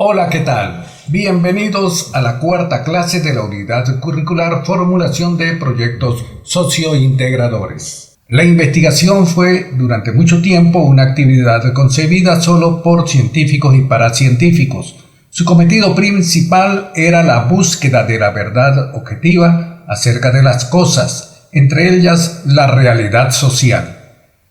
Hola, ¿qué tal? Bienvenidos a la cuarta clase de la unidad curricular Formulación de Proyectos Sociointegradores. La investigación fue durante mucho tiempo una actividad concebida solo por científicos y paracientíficos. Su cometido principal era la búsqueda de la verdad objetiva acerca de las cosas, entre ellas la realidad social.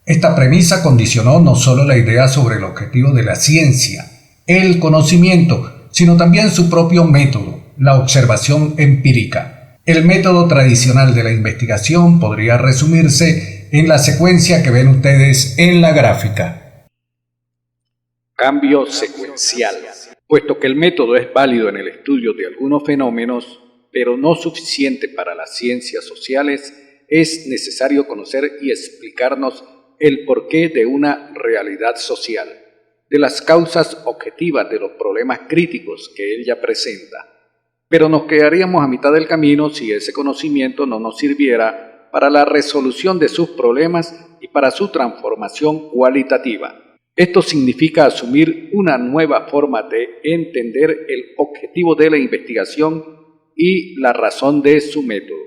Esta premisa condicionó no solo la idea sobre el objetivo de la ciencia, el conocimiento, sino también su propio método, la observación empírica. El método tradicional de la investigación podría resumirse en la secuencia que ven ustedes en la gráfica. Cambio secuencial. Puesto que el método es válido en el estudio de algunos fenómenos, pero no suficiente para las ciencias sociales, es necesario conocer y explicarnos el porqué de una realidad social, de las causas objetivas de los problemas críticos que ella presenta. Pero nos quedaríamos a mitad del camino si ese conocimiento no nos sirviera para la resolución de sus problemas y para su transformación cualitativa. Esto significa asumir una nueva forma de entender el objetivo de la investigación y la razón de su método.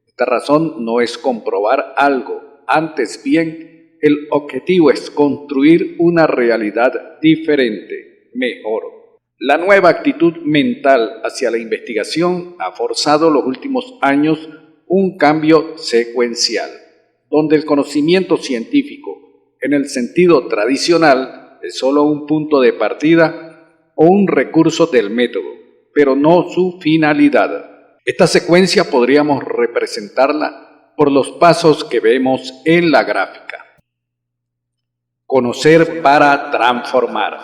Esta razón no es comprobar algo, antes bien, el objetivo es construir una realidad diferente, mejor. La nueva actitud mental hacia la investigación ha forzado los últimos años un cambio secuencial, donde el conocimiento científico, en el sentido tradicional, es solo un punto de partida o un recurso del método, pero no su finalidad. Esta secuencia podríamos representarla por los pasos que vemos en la gráfica. Conocer para transformar.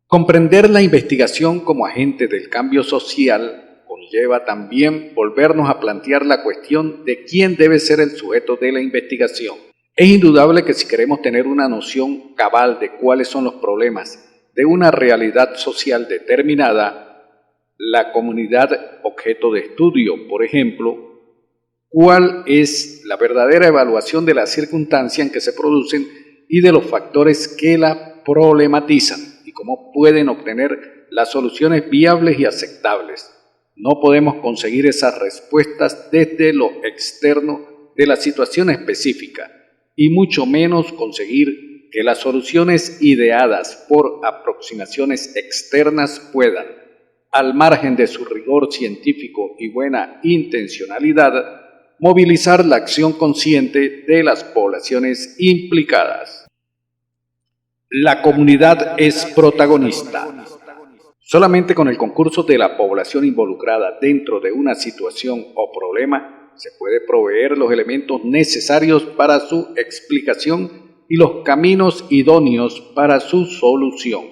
Comprender la investigación como agente del cambio social conlleva también volvernos a plantear la cuestión de quién debe ser el sujeto de la investigación. Es indudable que si queremos tener una noción cabal de cuáles son los problemas de una realidad social determinada, la comunidad objeto de estudio, por ejemplo, cuál es la verdadera evaluación de la circunstancia en que se producen y de los factores que la problematizan y cómo pueden obtener las soluciones viables y aceptables. No podemos conseguir esas respuestas desde lo externo de la situación específica, y mucho menos conseguir que las soluciones ideadas por aproximaciones externas puedan, al margen de su rigor científico y buena intencionalidad, movilizar la acción consciente de las poblaciones implicadas. La comunidad es protagonista. Solamente con el concurso de la población involucrada dentro de una situación o problema se puede proveer los elementos necesarios para su explicación y los caminos idóneos para su solución.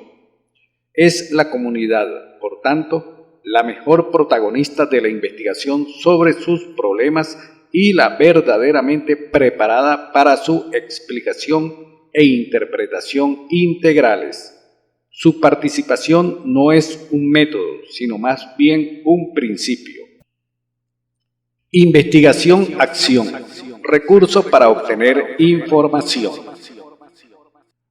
Es la comunidad, por tanto, la mejor protagonista de la investigación sobre sus problemas y la verdaderamente preparada para su explicación e interpretación integrales. Su participación no es un método, sino más bien un principio. Investigación-acción. Recurso para obtener información.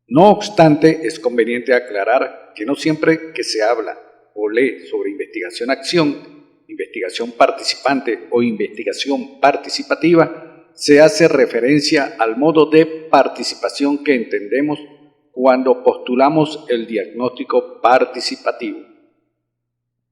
No obstante, es conveniente aclarar que no siempre que se habla o lee sobre investigación-acción, investigación participante o investigación participativa, se hace referencia al modo de participación que entendemos cuando postulamos el diagnóstico participativo.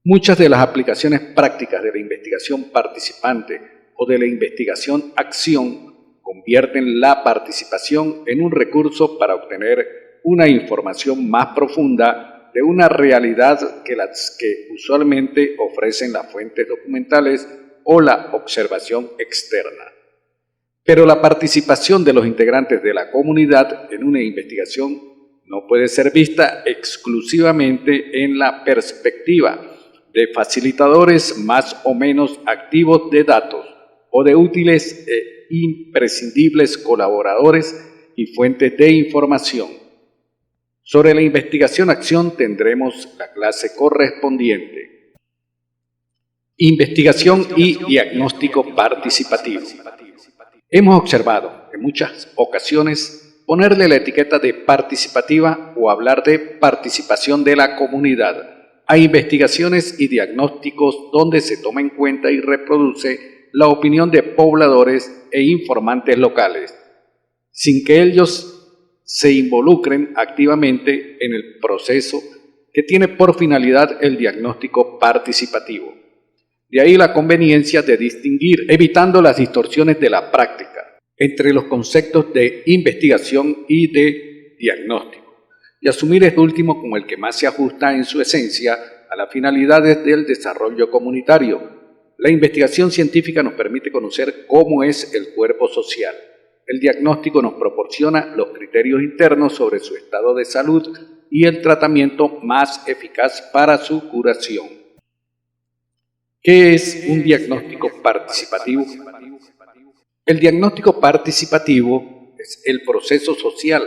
Muchas de las aplicaciones prácticas de la investigación participante o de la investigación-acción convierten la participación en un recurso para obtener una información más profunda de una realidad que las que usualmente ofrecen las fuentes documentales o la observación externa. Pero la participación de los integrantes de la comunidad en una investigación no puede ser vista exclusivamente en la perspectiva de facilitadores más o menos activos de datos o de útiles e imprescindibles colaboradores y fuentes de información. Sobre la investigación-acción tendremos la clase correspondiente. Investigación y diagnóstico participativo. Hemos observado en muchas ocasiones ponerle la etiqueta de participativa o hablar de participación de la comunidad a investigaciones y diagnósticos donde se toma en cuenta y reproduce la opinión de pobladores e informantes locales, sin que ellos se involucren activamente en el proceso que tiene por finalidad el diagnóstico participativo. De ahí la conveniencia de distinguir, evitando las distorsiones de la práctica, entre los conceptos de investigación y de diagnóstico, y asumir este último como el que más se ajusta en su esencia a las finalidades del desarrollo comunitario. La investigación científica nos permite conocer cómo es el cuerpo social. El diagnóstico nos proporciona los criterios internos sobre su estado de salud y el tratamiento más eficaz para su curación. ¿Qué es un diagnóstico participativo? El diagnóstico participativo es el proceso social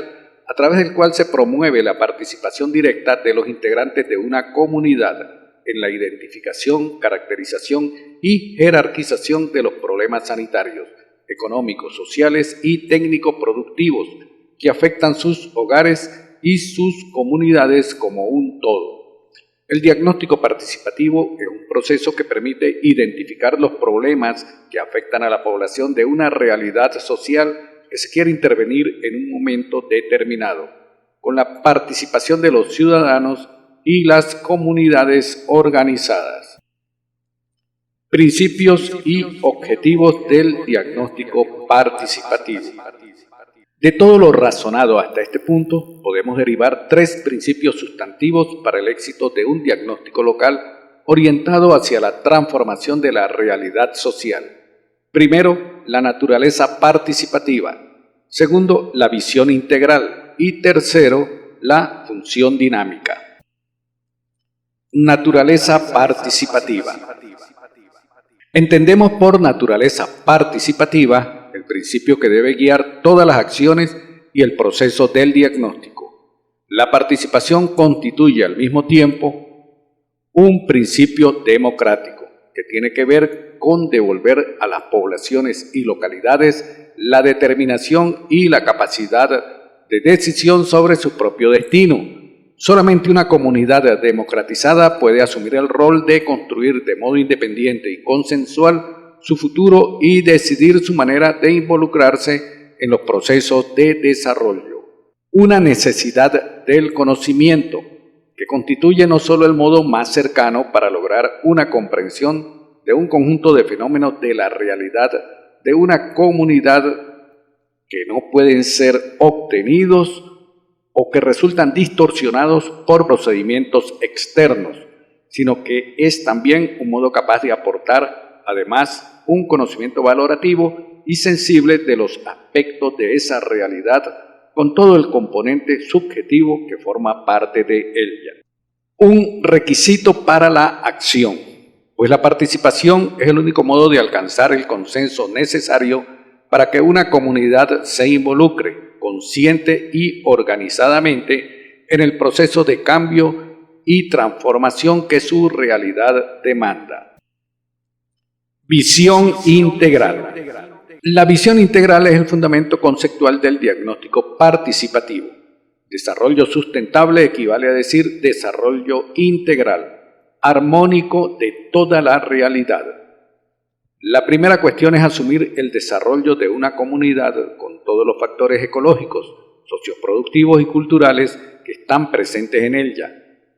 a través del cual se promueve la participación directa de los integrantes de una comunidad en la identificación, caracterización y jerarquización de los problemas sanitarios, económicos, sociales y técnico-productivos que afectan sus hogares y sus comunidades como un todo. El diagnóstico participativo es un proceso que permite identificar los problemas que afectan a la población de una realidad social que se quiere intervenir en un momento determinado, con la participación de los ciudadanos y las comunidades organizadas. Principios y objetivos del diagnóstico participativo. De todo lo razonado hasta este punto, podemos derivar 3 principios sustantivos para el éxito de un diagnóstico local orientado hacia la transformación de la realidad social. Primero, la naturaleza participativa. Segundo, la visión integral. Y tercero, la función dinámica. Naturaleza participativa. Entendemos por naturaleza participativa el principio que debe guiar todas las acciones y el proceso del diagnóstico. La participación constituye al mismo tiempo un principio democrático que tiene que ver con devolver a las poblaciones y localidades la determinación y la capacidad de decisión sobre su propio destino. Solamente una comunidad democratizada puede asumir el rol de construir de modo independiente y consensual su futuro y decidir su manera de involucrarse en los procesos de desarrollo. Una necesidad del conocimiento que constituye no solo el modo más cercano para lograr una comprensión de un conjunto de fenómenos de la realidad de una comunidad que no pueden ser obtenidos o que resultan distorsionados por procedimientos externos, sino que es también un modo capaz de aportar, además, un conocimiento valorativo y sensible de los aspectos de esa realidad, con todo el componente subjetivo que forma parte de ella. Un requisito para la acción, pues la participación es el único modo de alcanzar el consenso necesario para que una comunidad se involucre consciente y organizadamente en el proceso de cambio y transformación que su realidad demanda. Visión integral. La visión integral es el fundamento conceptual del diagnóstico participativo. Desarrollo sustentable equivale a decir desarrollo integral, armónico de toda la realidad. La primera cuestión es asumir el desarrollo de una comunidad con todos los factores ecológicos, socioproductivos y culturales que están presentes en ella.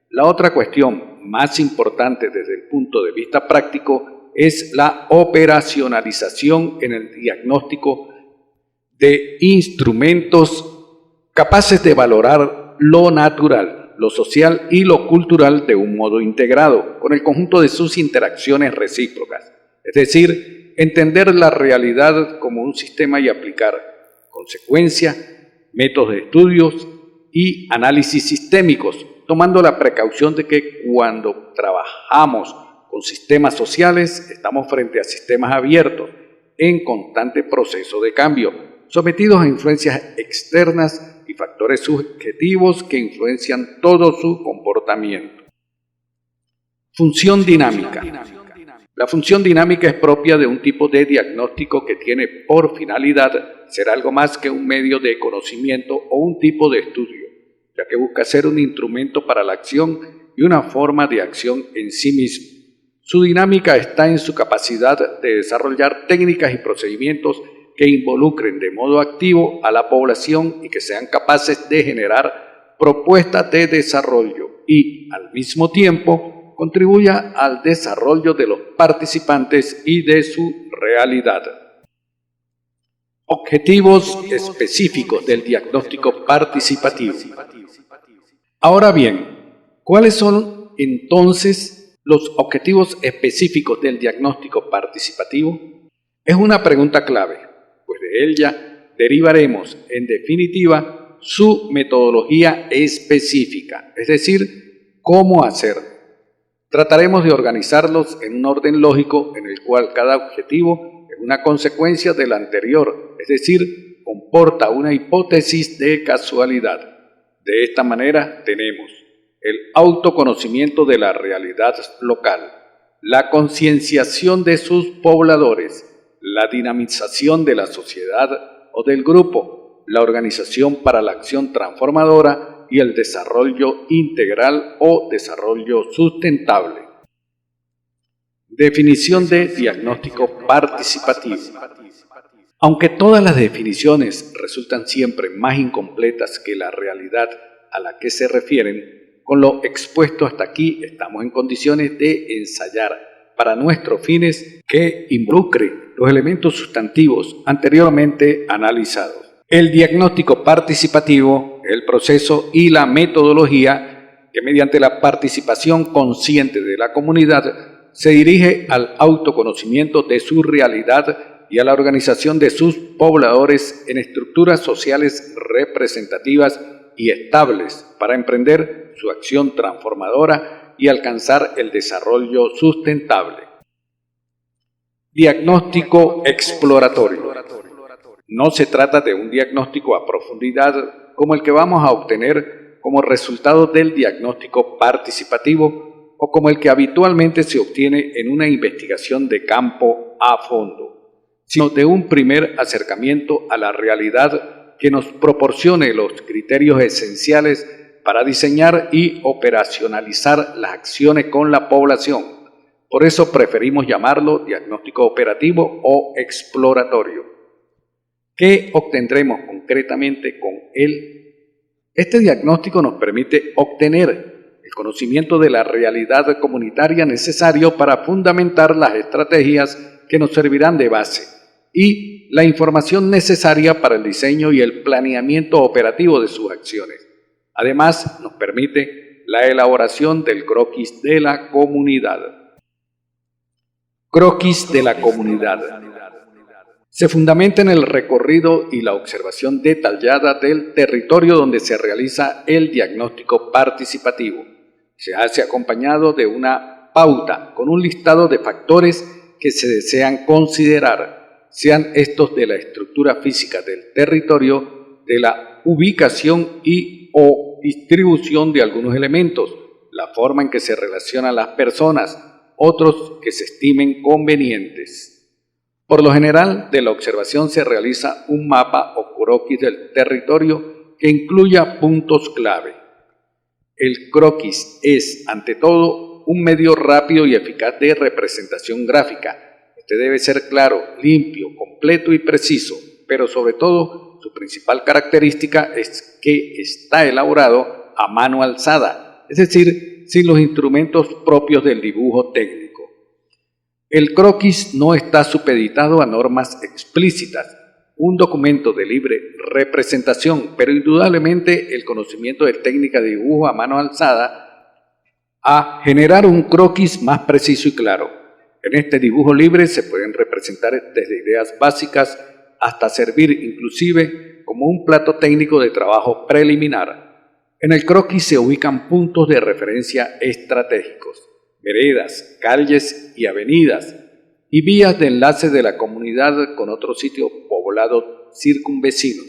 La otra cuestión, más importante desde el punto de vista práctico, es la operacionalización en el diagnóstico de instrumentos capaces de valorar lo natural, lo social y lo cultural de un modo integrado, con el conjunto de sus interacciones recíprocas. Es decir, entender la realidad como un sistema y aplicar consecuencia, métodos de estudios y análisis sistémicos, tomando la precaución de que cuando trabajamos con sistemas sociales estamos frente a sistemas abiertos en constante proceso de cambio, sometidos a influencias externas y factores subjetivos que influencian todo su comportamiento. Función dinámica. La función dinámica es propia de un tipo de diagnóstico que tiene por finalidad ser algo más que un medio de conocimiento o un tipo de estudio, ya que busca ser un instrumento para la acción y una forma de acción en sí mismo. Su dinámica está en su capacidad de desarrollar técnicas y procedimientos que involucren de modo activo a la población y que sean capaces de generar propuestas de desarrollo y, al mismo tiempo, contribuya al desarrollo de los participantes y de su realidad. Objetivos específicos del diagnóstico participativo. Ahora bien, ¿cuáles son entonces los objetivos específicos del diagnóstico participativo? Es una pregunta clave, pues de ella derivaremos, en definitiva, su metodología específica, es decir, cómo hacerlo. Trataremos de organizarlos en un orden lógico en el cual cada objetivo es una consecuencia del anterior, es decir, comporta una hipótesis de casualidad. De esta manera tenemos el autoconocimiento de la realidad local, la concienciación de sus pobladores, la dinamización de la sociedad o del grupo, la organización para la acción transformadora y el desarrollo integral o desarrollo sustentable. Definición de diagnóstico participativo. Aunque todas las definiciones resultan siempre más incompletas que la realidad a la que se refieren, con lo expuesto hasta aquí estamos en condiciones de ensayar para nuestros fines que involucre los elementos sustantivos anteriormente analizados. El diagnóstico participativo, el proceso y la metodología que mediante la participación consciente de la comunidad se dirige al autoconocimiento de su realidad y a la organización de sus pobladores en estructuras sociales representativas y estables para emprender su acción transformadora y alcanzar el desarrollo sustentable. Diagnóstico exploratorio. No se trata de un diagnóstico a profundidad como el que vamos a obtener como resultado del diagnóstico participativo o como el que habitualmente se obtiene en una investigación de campo a fondo, sino de un primer acercamiento a la realidad que nos proporcione los criterios esenciales para diseñar y operacionalizar las acciones con la población. Por eso preferimos llamarlo diagnóstico operativo o exploratorio. ¿Qué obtendremos concretamente con él? Este diagnóstico nos permite obtener el conocimiento de la realidad comunitaria necesario para fundamentar las estrategias que nos servirán de base y la información necesaria para el diseño y el planeamiento operativo de sus acciones. Además, nos permite la elaboración del croquis de la comunidad. Croquis de la comunidad. Se fundamenta en el recorrido y la observación detallada del territorio donde se realiza el diagnóstico participativo. Se hace acompañado de una pauta con un listado de factores que se desean considerar, sean estos de la estructura física del territorio, de la ubicación y o distribución de algunos elementos, la forma en que se relacionan las personas, otros que se estimen convenientes. Por lo general, de la observación se realiza un mapa o croquis del territorio que incluya puntos clave. El croquis es, ante todo, un medio rápido y eficaz de representación gráfica. Este debe ser claro, limpio, completo y preciso, pero sobre todo, su principal característica es que está elaborado a mano alzada, es decir, sin los instrumentos propios del dibujo técnico. El croquis no está supeditado a normas explícitas, un documento de libre representación, pero indudablemente el conocimiento de técnica de dibujo a mano alzada a generar un croquis más preciso y claro. En este dibujo libre se pueden representar desde ideas básicas hasta servir inclusive como un plato técnico de trabajo preliminar. En el croquis se ubican puntos de referencia estratégicos, veredas, calles y avenidas, y vías de enlace de la comunidad con otros sitios poblados circunvecinos.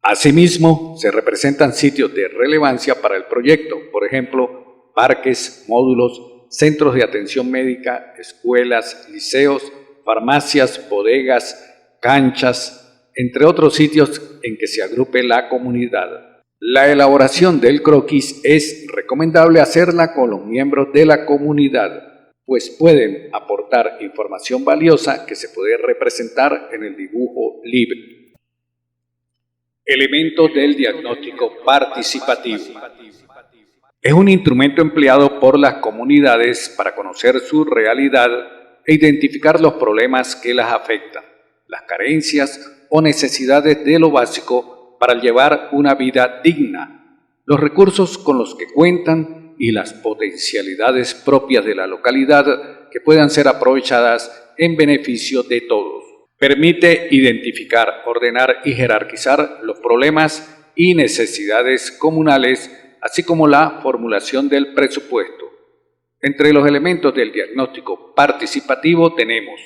Asimismo, se representan sitios de relevancia para el proyecto, por ejemplo, parques, módulos, centros de atención médica, escuelas, liceos, farmacias, bodegas, canchas, entre otros sitios en que se agrupe la comunidad. La elaboración del croquis es recomendable hacerla con los miembros de la comunidad, pues pueden aportar información valiosa que se puede representar en el dibujo libre. Elementos del diagnóstico participativo. Es un instrumento empleado por las comunidades para conocer su realidad e identificar los problemas que las afectan, las carencias o necesidades de lo básico para llevar una vida digna, los recursos con los que cuentan y las potencialidades propias de la localidad que puedan ser aprovechadas en beneficio de todos. Permite identificar, ordenar y jerarquizar los problemas y necesidades comunales, así como la formulación del presupuesto. Entre los elementos del diagnóstico participativo tenemos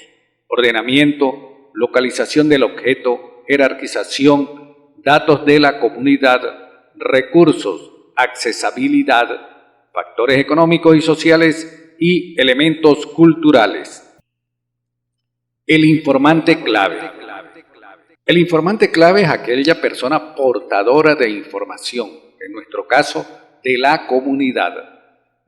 ordenamiento, localización del objeto, jerarquización, datos de la comunidad, recursos, accesibilidad, factores económicos y sociales y elementos culturales. El informante clave. El informante clave es aquella persona portadora de información, en nuestro caso, de la comunidad.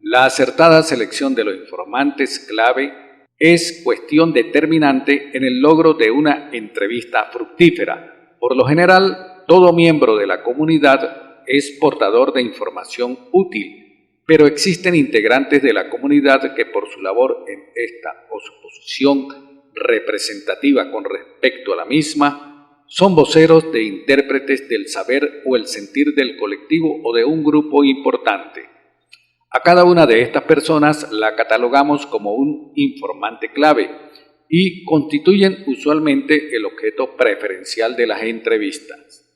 La acertada selección de los informantes clave es cuestión determinante en el logro de una entrevista fructífera. Por lo general, todo miembro de la comunidad es portador de información útil, pero existen integrantes de la comunidad que por su labor en esta o su posición representativa con respecto a la misma, son voceros de intérpretes del saber o el sentir del colectivo o de un grupo importante. A cada una de estas personas la catalogamos como un informante clave y constituyen usualmente el objeto preferencial de las entrevistas.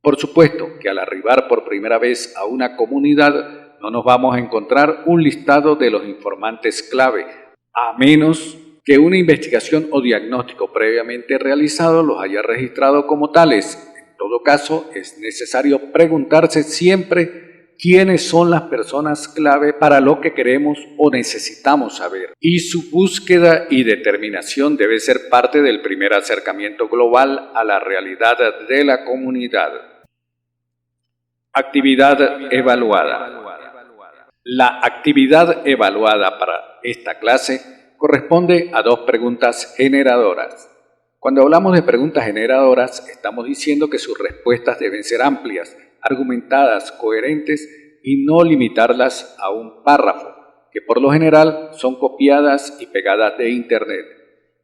Por supuesto que al arribar por primera vez a una comunidad no nos vamos a encontrar un listado de los informantes clave, a menos que una investigación o diagnóstico previamente realizado los haya registrado como tales. En todo caso, es necesario preguntarse siempre quiénes son las personas clave para lo que queremos o necesitamos saber. Y su búsqueda y determinación debe ser parte del primer acercamiento global a la realidad de la comunidad. Actividad evaluada. La actividad evaluada para esta clase corresponde a dos preguntas generadoras. Cuando hablamos de preguntas generadoras, estamos diciendo que sus respuestas deben ser amplias, argumentadas, coherentes y no limitarlas a un párrafo, que por lo general son copiadas y pegadas de Internet.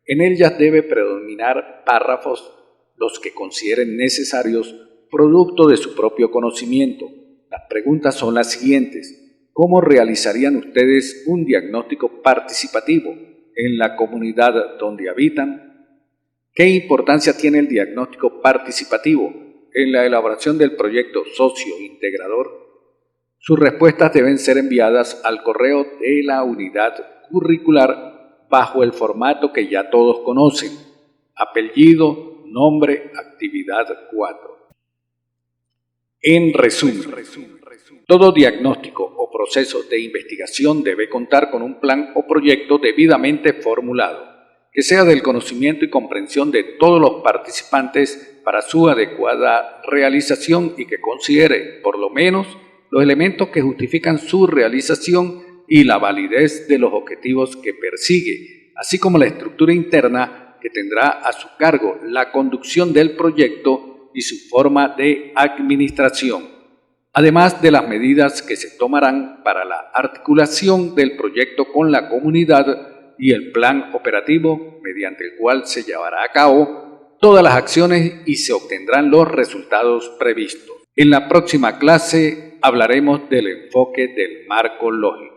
En ellas debe predominar párrafos los que consideren necesarios producto de su propio conocimiento. Las preguntas son las siguientes. ¿Cómo realizarían ustedes un diagnóstico participativo en la comunidad donde habitan? ¿Qué importancia tiene el diagnóstico participativo en la elaboración del proyecto socio-integrador? Sus respuestas deben ser enviadas al correo de la unidad curricular bajo el formato que ya todos conocen: apellido, nombre, actividad 4. En resumen, todo diagnóstico o proceso de investigación debe contar con un plan o proyecto debidamente formulado, que sea del conocimiento y comprensión de todos los participantes para su adecuada realización y que considere, por lo menos, los elementos que justifican su realización y la validez de los objetivos que persigue, así como la estructura interna que tendrá a su cargo la conducción del proyecto y su forma de administración, además de las medidas que se tomarán para la articulación del proyecto con la comunidad y el plan operativo mediante el cual se llevará a cabo todas las acciones y se obtendrán los resultados previstos. En la próxima clase hablaremos del enfoque del marco lógico.